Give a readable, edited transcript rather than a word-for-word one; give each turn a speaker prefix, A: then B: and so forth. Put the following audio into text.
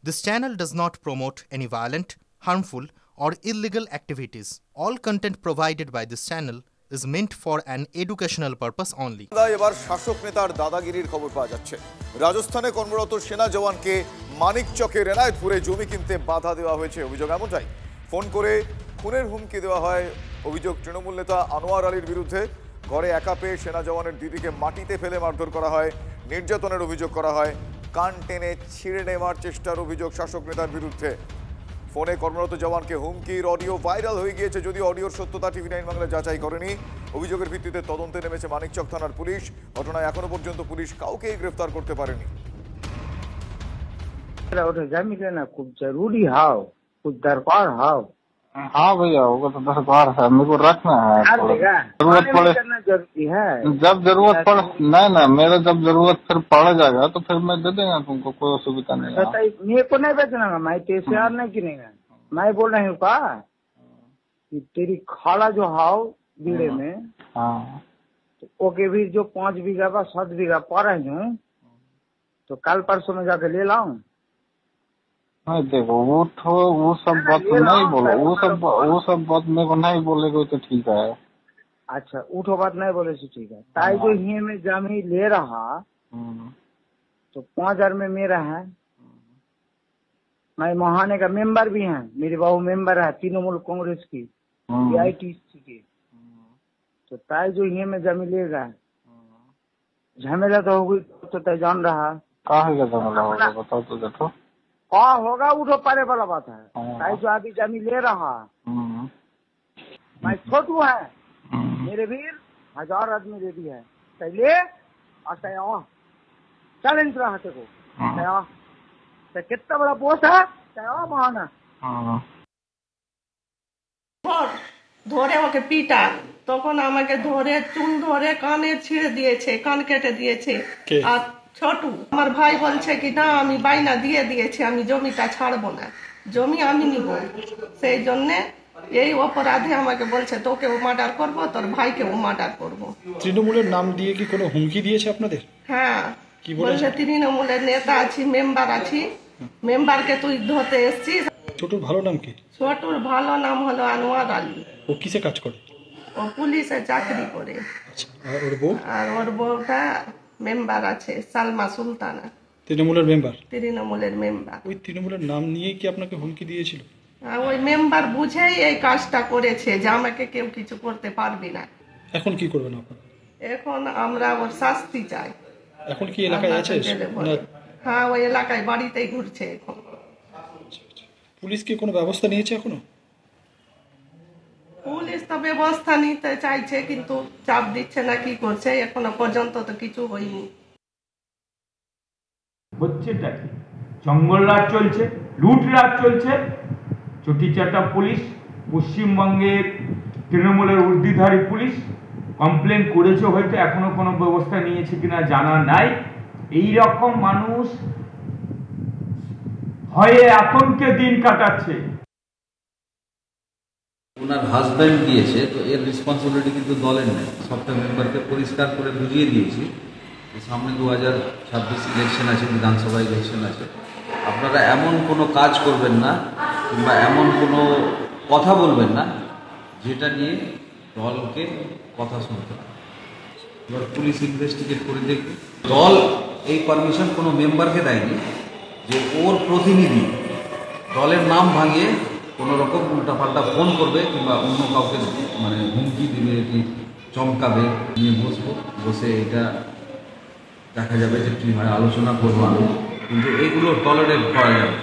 A: This channel does not promote any violent, harmful, or illegal activities. All content provided by this channel is meant for an educational purpose only.
B: এবার শাসক নেতার দাদাগিরির খবর পাওয়া যাচ্ছে। রাজস্থানে কর্মরত সেনা জওয়ানকে মানিকচকের এনায়েতপুরে জমি কিনতে বাধা দেওয়া হয়েছে, অভিযোগ এমনটাই। ফোন করে খুনের হুমকি দেওয়া হয়, অভিযোগ তৃণমূল নেতা আনোয়ার আলীর বিরুদ্ধে। ঘরে একা পেয়ে সেনা জওয়ানের দিদিকে মাটিতে ফেলে মারধর করা হয়, নির্যাতনের অভিযোগ করা হয়, কান টেনে ছিঁড়ে নেওয়ার চেষ্টার অভিযোগ শাসক নেতার বিরুদ্ধে। ফোনে কর্মরত জওয়ানকে হুমকির অডিও ভাইরাল হয়ে গিয়েছে, যদিও অডিওর সত্যতা টিভি9 বাংলা যাচাই করেনি। অভিযোগের ভিত্তিতে তদন্তে নেমেছে মানিকচক থানার পুলিশ। ঘটনায় এখনো পর্যন্ত পুলিশ কাউকেই গ্রেফতার করতে পারেনি।
C: जमीन लेना कुछ जरूरी है, कुछ दरकार है।
D: हाँ भैया, होगा तो दरकार है, मेरे को रखना है। जरूरत पड़े
C: जरूरी है,
D: जब जरूरत पड़े। नहीं नहीं, मेरा जब जरूरत फिर पड़ जाएगा तो फिर मैं दे देगा तुमको, कोई असुविधा नहीं है।
C: मेरे को नहीं बेचना, मैं TCR नहीं किनेगा। मैं बोल रही हूँ का कि तेरी खाला जो है बीड़े में, ओके भी जो 5 बीघा का 7 बीघा पा रही हूँ, तो कल परसों में जाके ले लाऊं।
D: नहीं देखो, वो सब बात नहीं बोलो, वो सब बात मेरे को नहीं बोलेगा तो ठीक है।
C: अच्छा, उठो बात नहीं बोले से ठीक है। ताई जो ही में जमीन ले रहा तो 5000 में मेरा है। मैं महाने का मेंबर भी है, मेरी बहू मेंबर है तृणमूल कांग्रेस की, AITC की। तो ताई जो ही में जमीन लेगा, झमेला तो होगी, तो तय जान रहा
D: कहा झमेला होगा, बताओ तो देखो।
C: हाँ होगा, उठो परे वाला बात है। ताई जो अभी जमीन ले रहा, मैं छोटू है, मेरे वीर 1000 आदमी रेडी है, ले और चैलेंज रहा तेको, कितना बड़ा बोस है महाना।
E: ধরে ওকে পিটা, তখন আমাকে ধরে চুন ধরে কানে ছিঁড়ে দিয়েছে, কান কেটে দিয়েছে। আর ছোটু আমার ভাই বলছে কি না, আমি বাইনা দিয়ে দিয়েছি, আমি জমিটা ছাড়বো না, জমি আমি নিব। সেই জন্যে এই অপরাধে আমাকে বলছে তোকেও মার্ডার করবো, তোর ভাইকেও মার্ডার করবো।
F: তৃণমূলের নাম দিয়ে কি কোনো হুমকি দিয়েছে আপনাদের?
E: হ্যাঁ, বলছে তৃণমূলের নেতা আছি, মেম্বার আছি, মেম্বারকে তুই ধরতে এসছিস।
F: ছোটুর ভালো নাম কি?
E: ছোটুর ভালো নাম হলো আনোয়ার আলী।
F: ও কিসে কাজ করে?
E: ও পুলিশে চাকরি করে।
F: আর ওর বউ? আর
E: ওর বউটা মেম্বার আছে, সালমা সুলতানা,
F: তৃণমূলের মেম্বার।
E: তৃণমূলের মেম্বার।
F: ওই তৃণমূলের নাম নিয়ে কি আপনাকে হুমকি দিয়েছিল?
E: ওই মেম্বার বুঝেই এই কাজটা করেছে যে আমাকে কেউ কিছু করতে পারবে না।
F: এখন কি করবেন আপনারা?
E: এখন আমরা ওর শাস্তি চাই।
F: এখন কি এলাকায় আছে?
E: হ্যাঁ, ওই এলাকায় বাড়িতেই ঘুরছে এখন।
F: পুলিশ কি কোনো ব্যবস্থা নিয়েছে এখনো?
E: পুলিশ তো ব্যবস্থা নিতে চাইছে, কিন্তু চাপ দিচ্ছে না, কি করছে এখনো পর্যন্ত তো কিছু হয়নি।
G: হচ্ছেটা কি? জঙ্গল রাজ চলছে, লুট রাজ চলছে। চটিচাটা পুলিশ, পশ্চিমবঙ্গের তৃণমূলের ঊর্ধ্বধারী পুলিশ কমপ্লেন করেছে, হয়তো এখনো কোনো ব্যবস্থা নিয়েছে কিনা জানা নাই। এই রকম মানুষ ভয়ে আতঙ্কে দিন কাটাচ্ছে।
H: ওনার হাজব্যান্ড দিয়েছে, তো এর রেসপন্সিবিলিটি কিন্তু দলের নেই। সবটা মেম্বারকে পরিষ্কার করে বুঝিয়ে দিয়েছি, সামনে 2026 ইলেকশন আছে, বিধানসভা ইলেকশন আছে, আপনারা এমন কোনো কাজ করবেন না কিংবা এমন কোনো কথা বলবেন না যেটা নিয়ে দলকে কথা শুনতে হবে। এবার পুলিশ ইনভেস্টিগেট করে দেখবে। দল এই পারমিশন কোনো মেম্বারকে দেয়নি যে ওর প্রতিনিধি দলের নাম ভাঙিয়ে কোনো রকম উল্টাপাল্টা ফোন করবে কিংবা অন্য কাউকে মানে হুমকি দিবে, কি চমকাবে। নিয়ে বসে এটা দেখা যাবে যে কি হয়, আলোচনা করবো আমি, কিন্তু এগুলো টলারেট করা যাবে।